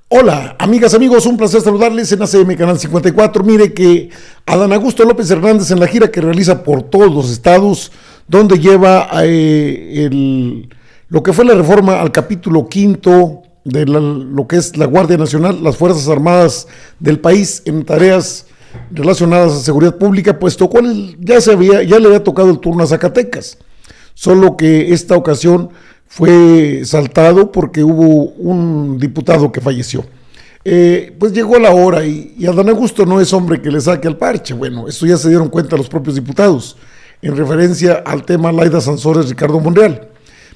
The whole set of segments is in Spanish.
Hola, amigas, amigos, un placer saludarles en ACM Canal 54. Mire que Adán Augusto López Hernández, en la gira que realiza por todos los estados, donde lleva lo que fue la reforma al capítulo quinto de lo que es la Guardia Nacional, las Fuerzas Armadas del país en tareas relacionadas a seguridad pública, pues ya le había tocado el turno a Zacatecas, solo que esta ocasión fue saltado porque hubo un diputado que falleció. Pues llegó la hora y Adán Augusto no es hombre que le saque al parche. Bueno, eso ya se dieron cuenta los propios diputados, en referencia al tema Laida Sansores, Ricardo Monreal.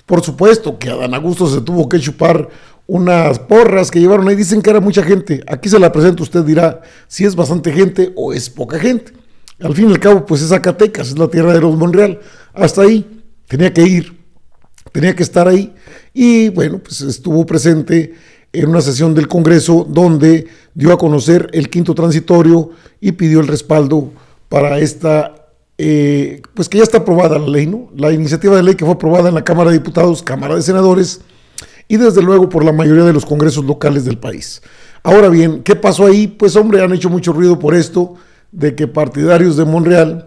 Por supuesto que Adán Augusto se tuvo que chupar unas porras que llevaron ahí, dicen que era mucha gente. Aquí se la presento, usted dirá si es bastante gente o es poca gente. Al fin y al cabo, pues es Zacatecas, es la tierra de los Monreal. Hasta ahí tenía que ir. Tenía que estar ahí y bueno, pues estuvo presente en una sesión del Congreso donde dio a conocer el quinto transitorio y pidió el respaldo para pues que ya está aprobada la ley, ¿no? La iniciativa de ley que fue aprobada en la Cámara de Diputados, Cámara de Senadores y desde luego por la mayoría de los congresos locales del país. Ahora bien, ¿qué pasó ahí? Pues hombre, han hecho mucho ruido por esto de que partidarios de Monreal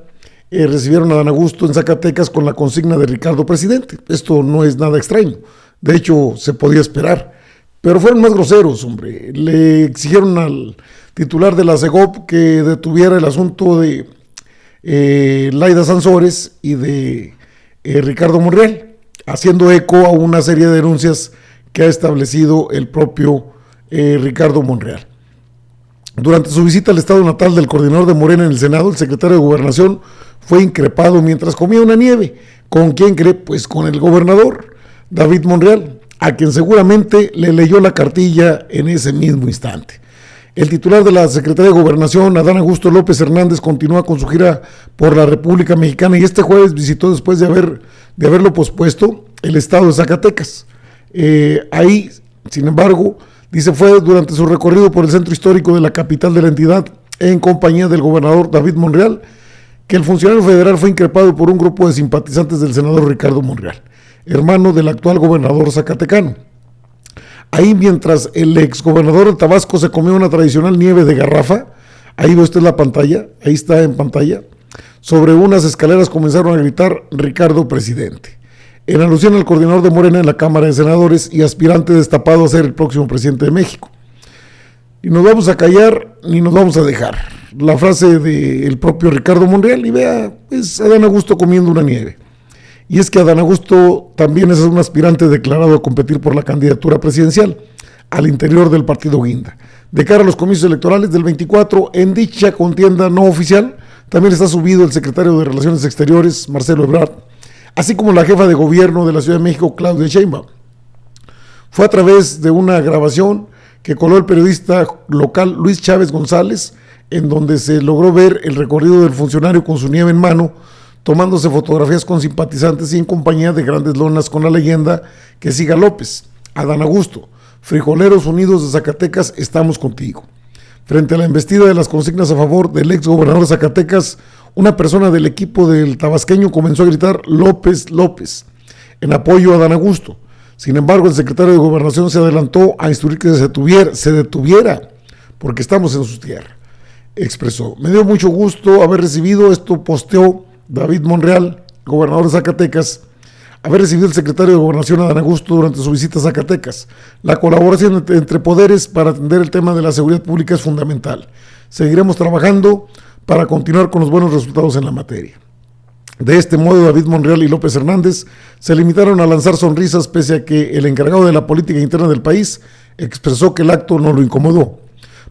recibieron a Adán Augusto en Zacatecas con la consigna de Ricardo presidente. Esto no es nada extraño, de hecho se podía esperar, pero fueron más groseros, hombre. Le exigieron al titular de la CEGOP que detuviera el asunto de Laida Sansores y de Ricardo Monreal, haciendo eco a una serie de denuncias que ha establecido el propio Ricardo Monreal. Durante su visita al estado natal del coordinador de Morena en el Senado, el secretario de Gobernación fue increpado mientras comía una nieve. ¿Con quién cree? Pues con el gobernador David Monreal, a quien seguramente le leyó la cartilla en ese mismo instante. El titular de la Secretaría de Gobernación, Adán Augusto López Hernández, continúa con su gira por la República Mexicana y este jueves visitó, después de haberlo pospuesto, el estado de Zacatecas. Ahí, sin embargo, dice, fue durante su recorrido por el centro histórico de la capital de la entidad, en compañía del gobernador David Monreal, que el funcionario federal fue increpado por un grupo de simpatizantes del senador Ricardo Monreal, hermano del actual gobernador zacatecano. Ahí, mientras el exgobernador de Tabasco se comió una tradicional nieve de garrafa, ahí ve usted la pantalla, ahí está en pantalla, sobre unas escaleras comenzaron a gritar Ricardo presidente, en alusión al coordinador de Morena en la Cámara de Senadores y aspirante destapado a ser el próximo presidente de México. Ni nos vamos a callar, ni nos vamos a dejar. La frase del propio Ricardo Monreal, y vea, es Adán Augusto comiendo una nieve. Y es que Adán Augusto también es un aspirante declarado a competir por la candidatura presidencial al interior del partido Guinda. De cara a los comicios electorales del 24, en dicha contienda no oficial, también está subido el secretario de Relaciones Exteriores, Marcelo Ebrard, así como la jefa de gobierno de la Ciudad de México, Claudia Sheinbaum. Fue a través de una grabación que coló el periodista local Luis Chávez González, en donde se logró ver el recorrido del funcionario con su nieve en mano, tomándose fotografías con simpatizantes y en compañía de grandes lonas con la leyenda que siga López, Adán Augusto, Frijoleros Unidos de Zacatecas, estamos contigo. Frente a la embestida de las consignas a favor del ex gobernador de Zacatecas, una persona del equipo del tabasqueño comenzó a gritar López, López, en apoyo a Adán Augusto. Sin embargo, el secretario de Gobernación se adelantó a instruir que se detuviera, porque estamos en su tierra. Expresó, me dio mucho gusto haber recibido, esto posteó David Monreal, gobernador de Zacatecas, haber recibido el secretario de Gobernación Adán Augusto durante su visita a Zacatecas. La colaboración entre poderes para atender el tema de la seguridad pública es fundamental. Seguiremos trabajando para continuar con los buenos resultados en la materia. De este modo, David Monreal y López Hernández se limitaron a lanzar sonrisas pese a que el encargado de la política interna del país expresó que el acto no lo incomodó.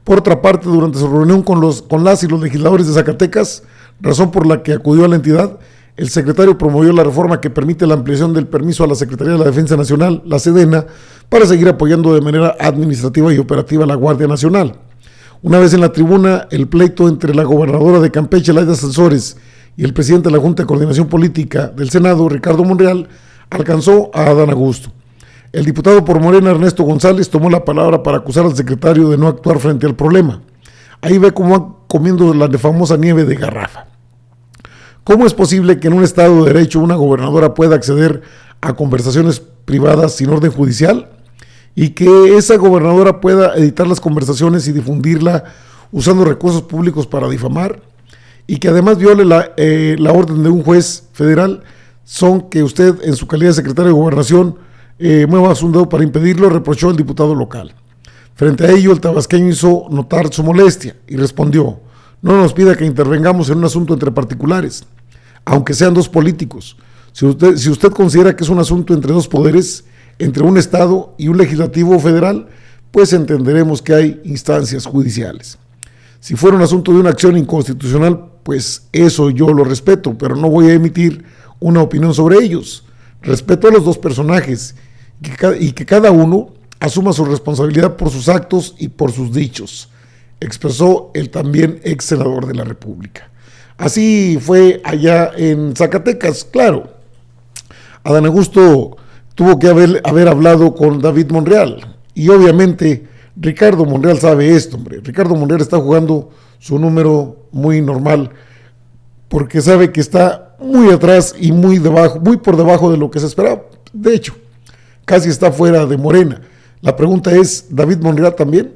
Por otra parte, durante su reunión con las y los legisladores de Zacatecas, razón por la que acudió a la entidad, el secretario promovió la reforma que permite la ampliación del permiso a la Secretaría de la Defensa Nacional, la Sedena, para seguir apoyando de manera administrativa y operativa a la Guardia Nacional. Una vez en la tribuna, el pleito entre la gobernadora de Campeche, Laida Sansores, y el presidente de la Junta de Coordinación Política del Senado, Ricardo Monreal, alcanzó a Adán Augusto. El diputado por Morena, Ernesto González, tomó la palabra para acusar al secretario de no actuar frente al problema. Ahí ve cómo van comiendo la famosa nieve de garrafa. ¿Cómo es posible que en un Estado de Derecho una gobernadora pueda acceder a conversaciones privadas sin orden judicial? y que esa gobernadora pueda editar las conversaciones y difundirla usando recursos públicos para difamar, y que además viole la orden de un juez federal, son que usted, en su calidad de secretario de Gobernación, mueva un dedo para impedirlo, reprochó el diputado local. Frente a ello, el tabasqueño hizo notar su molestia y respondió: no nos pida que intervengamos en un asunto entre particulares, aunque sean dos políticos. Si usted considera que es un asunto entre dos poderes, entre un Estado y un legislativo federal, pues entenderemos que hay instancias judiciales. Si fuera un asunto de una acción inconstitucional, pues eso yo lo respeto, pero no voy a emitir una opinión sobre ellos. Respeto a los dos personajes y que cada uno asuma su responsabilidad por sus actos y por sus dichos, expresó el también ex senador de la República. Así fue allá en Zacatecas. Claro, Adán Augusto tuvo que haber hablado con David Monreal, y obviamente Ricardo Monreal sabe esto, hombre. Ricardo Monreal está jugando su número muy normal, porque sabe que está muy atrás y muy por debajo de lo que se esperaba. De hecho, casi está fuera de Morena. La pregunta es, ¿David Monreal también?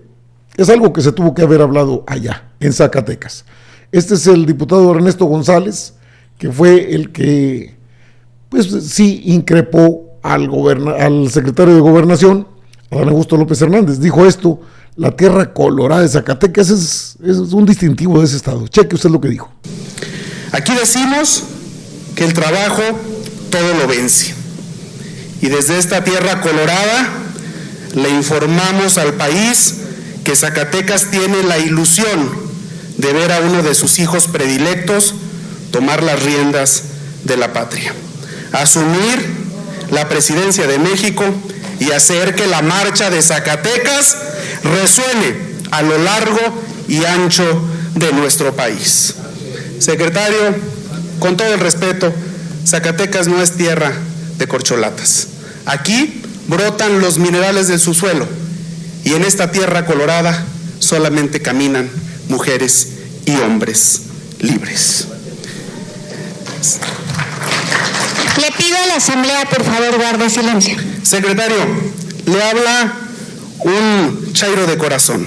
Es algo que se tuvo que haber hablado allá, en Zacatecas. Este es el diputado Ernesto González, que fue el que, pues sí, increpó al secretario de Gobernación, Adán Augusto López Hernández. Dijo esto: la tierra colorada de Zacatecas es un distintivo de ese estado. Cheque usted lo que dijo. Aquí decimos que el trabajo todo lo vence. Y desde esta tierra colorada le informamos al país que Zacatecas tiene la ilusión de ver a uno de sus hijos predilectos tomar las riendas de la patria, asumir la presidencia de México y hacer que la marcha de Zacatecas resuene a lo largo y ancho de nuestro país. Secretario, con todo el respeto, Zacatecas no es tierra de corcholatas. Aquí brotan los minerales del subsuelo, y en esta tierra colorada solamente caminan mujeres y hombres libres. Le pido a la Asamblea, por favor, guarde silencio. Secretario, le habla un chairo de corazón.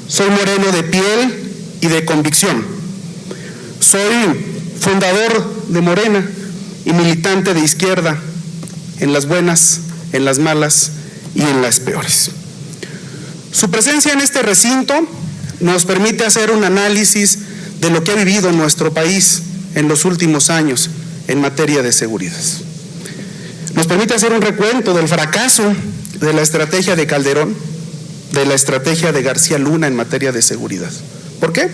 Soy moreno de piel y de convicción. Soy fundador de Morena y militante de izquierda, en las buenas, en las malas y en las peores. Su presencia en este recinto nos permite hacer un análisis de lo que ha vivido nuestro país en los últimos años en materia de seguridad. Nos permite hacer un recuento del fracaso de la estrategia de Calderón, de la estrategia de García Luna en materia de seguridad. ¿Por qué?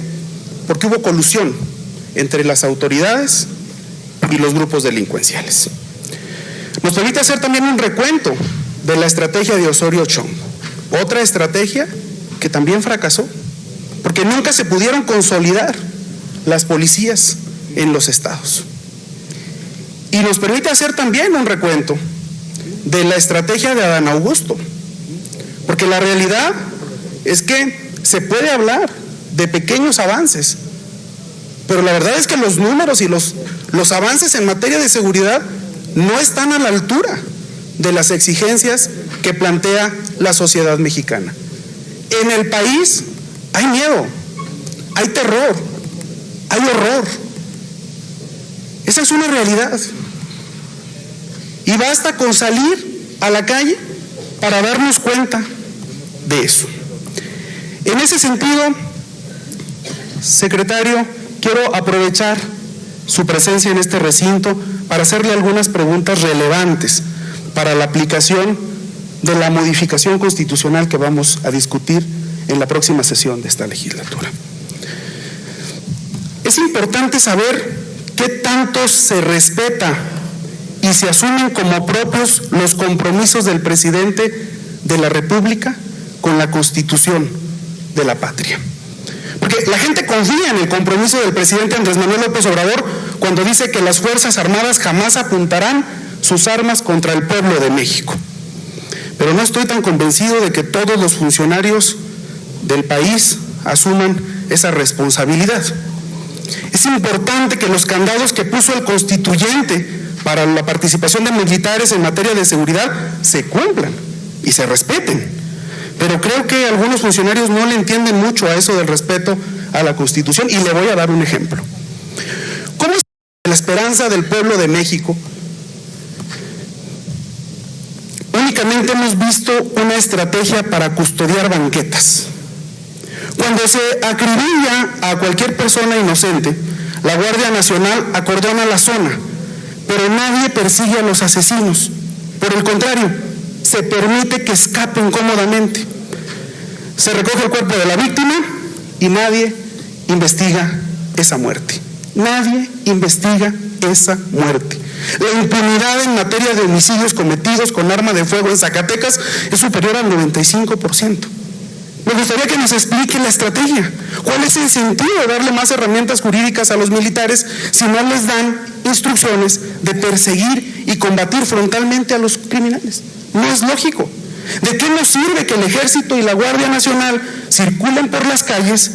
Porque hubo colusión entre las autoridades y los grupos delincuenciales. Nos permite hacer también un recuento de la estrategia de Osorio Chong, otra estrategia que también fracasó, porque nunca se pudieron consolidar las policías en los estados. Y nos permite hacer también un recuento de la estrategia de Adán Augusto, porque la realidad es que se puede hablar de pequeños avances, pero la verdad es que los números y los avances en materia de seguridad no están a la altura de las exigencias que plantea la sociedad mexicana. En el país hay miedo, hay terror, hay horror. Esa es una realidad. Y basta con salir a la calle para darnos cuenta de eso. En ese sentido, secretario, quiero aprovechar su presencia en este recinto para hacerle algunas preguntas relevantes para la aplicación de la modificación constitucional que vamos a discutir en la próxima sesión de esta legislatura. Es importante saber qué tanto se respeta y se asumen como propios los compromisos del presidente de la República con la Constitución de la patria. Porque la gente confía en el compromiso del presidente Andrés Manuel López Obrador cuando dice que las Fuerzas Armadas jamás apuntarán sus armas contra el pueblo de México. Pero no estoy tan convencido de que todos los funcionarios del país asuman esa responsabilidad. Es importante que los candados que puso el constituyente para la participación de militares en materia de seguridad se cumplan y se respeten. Pero creo que algunos funcionarios no le entienden mucho a eso del respeto a la Constitución, y le voy a dar un ejemplo. ¿Cómo es la esperanza del pueblo de México? Únicamente hemos visto una estrategia para custodiar banquetas. Cuando se acribilla a cualquier persona inocente, la Guardia Nacional acordona la zona, pero nadie persigue a los asesinos. Por el contrario, se permite que escapen cómodamente. Se recoge el cuerpo de la víctima y nadie investiga esa muerte. Nadie investiga esa muerte. La impunidad en materia de homicidios cometidos con arma de fuego en Zacatecas es superior al 95%. Me gustaría que nos explique la estrategia. ¿Cuál es el sentido de darle más herramientas jurídicas a los militares si no les dan instrucciones de perseguir y combatir frontalmente a los criminales? No es lógico. ¿De qué nos sirve que el Ejército y la Guardia Nacional circulen por las calles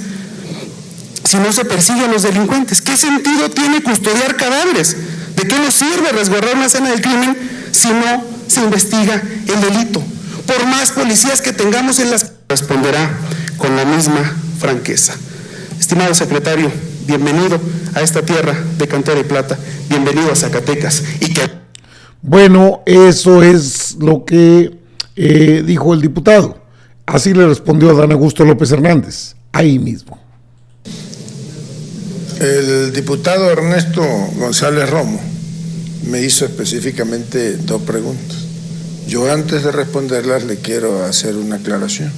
si no se persigue a los delincuentes? ¿Qué sentido tiene custodiar cadáveres? ¿De qué nos sirve resguardar una escena del crimen si no se investiga el delito? Por más policías que tengamos en las... Responderá con la misma franqueza. Estimado secretario, bienvenido a esta tierra de cantera y plata, bienvenido a Zacatecas. Bueno, eso es lo que dijo el diputado. Así le respondió Adán Augusto López Hernández, ahí mismo. El diputado Ernesto González Romo me hizo específicamente 2 preguntas. Yo, antes de responderlas, le quiero hacer una aclaración.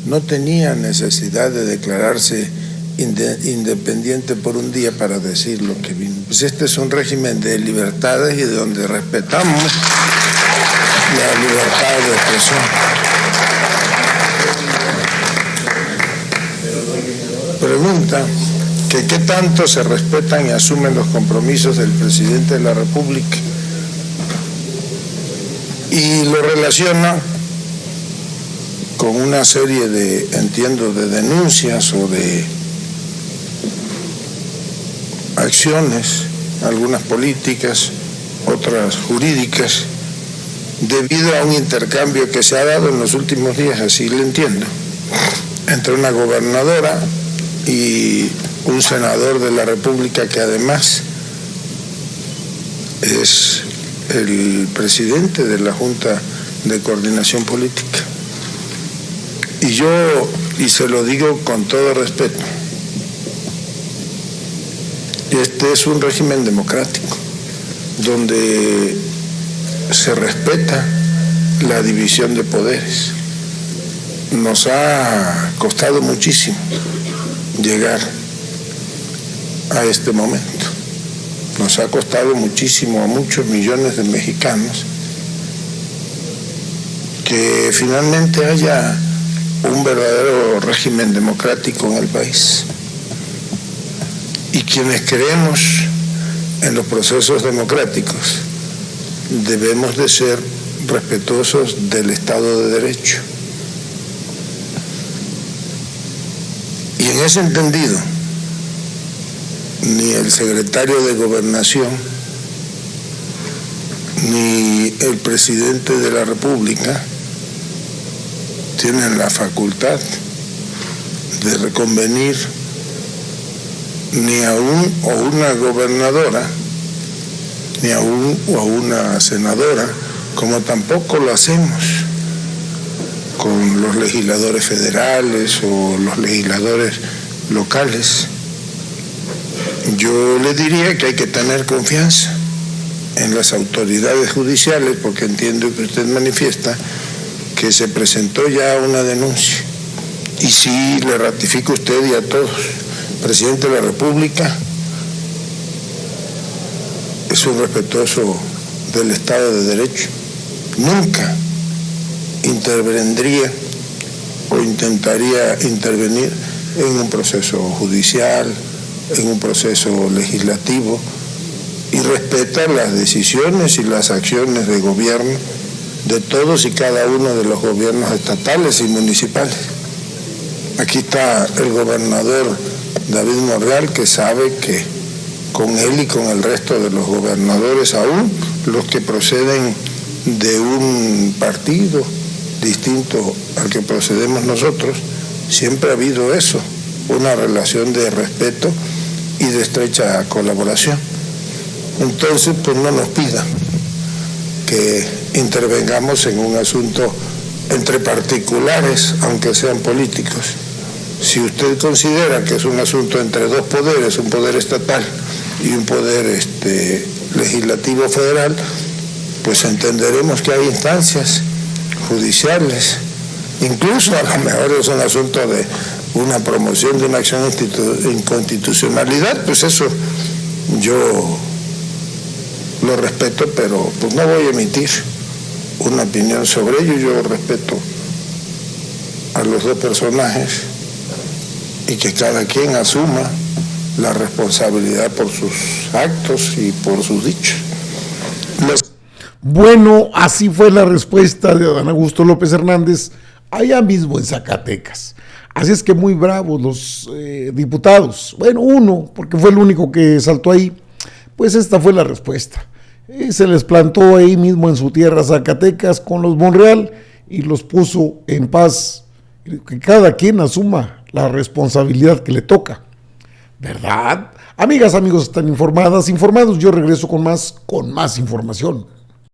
No tenía necesidad de declararse independiente por un día para decir lo que vino. Pues este es un régimen de libertades y de donde respetamos la libertad de expresión. Pregunta que qué tanto se respetan y asumen los compromisos del presidente de la República, y lo relaciona con una serie de, entiendo, de denuncias o de acciones, algunas políticas, otras jurídicas, debido a un intercambio que se ha dado en los últimos días, así lo entiendo, entre una gobernadora y un senador de la República que además es el presidente de la Junta de Coordinación Política. Y se lo digo con todo respeto, este es un régimen democrático donde se respeta la división de poderes. Nos ha costado muchísimo llegar a este momento. Nos ha costado muchísimo a muchos millones de mexicanos que finalmente haya un verdadero régimen democrático en el país. Y quienes creemos en los procesos democráticos debemos de ser respetuosos del Estado de Derecho. Y en ese entendido, ni el secretario de Gobernación, ni el presidente de la República tienen la facultad de reconvenir ni a un o una gobernadora, ni a un o a una senadora, como tampoco lo hacemos con los legisladores federales o los legisladores locales. Yo le diría que hay que tener confianza en las autoridades judiciales, porque entiendo que usted manifiesta que se presentó ya una denuncia. Y sí, le ratifico a usted y a todos, presidente de la República es un respetuoso del Estado de Derecho. Nunca intervendría o intentaría intervenir en un proceso judicial, en un proceso legislativo, y respeta las decisiones y las acciones de gobierno de todos y cada uno de los gobiernos estatales y municipales. Aquí está el gobernador David Monreal, que sabe que con él y con el resto de los gobernadores, aún los que proceden de un partido distinto al que procedemos nosotros, siempre ha habido eso, una relación de respeto y de estrecha colaboración. Entonces, pues no nos pida que intervengamos en un asunto entre particulares, aunque sean políticos. Si usted considera que es un asunto entre dos poderes, un poder estatal y un poder legislativo federal, pues entenderemos que hay instancias judiciales, incluso a lo mejor es un asunto de una promoción de una acción de inconstitucionalidad, pues eso yo lo respeto, pero pues no voy a emitir una opinión sobre ello. Yo respeto a los dos personajes y que cada quien asuma la responsabilidad por sus actos y por sus dichos. Bueno, así fue la respuesta de Adán Augusto López Hernández allá mismo en Zacatecas. Así es que muy bravos los diputados. Bueno, uno, porque fue el único que saltó ahí. Pues esta fue la respuesta. Se les plantó ahí mismo en su tierra Zacatecas con los Monreal y los puso en paz. Que cada quien asuma la responsabilidad que le toca. ¿Verdad? Amigas, amigos, están informados. Yo regreso con más información.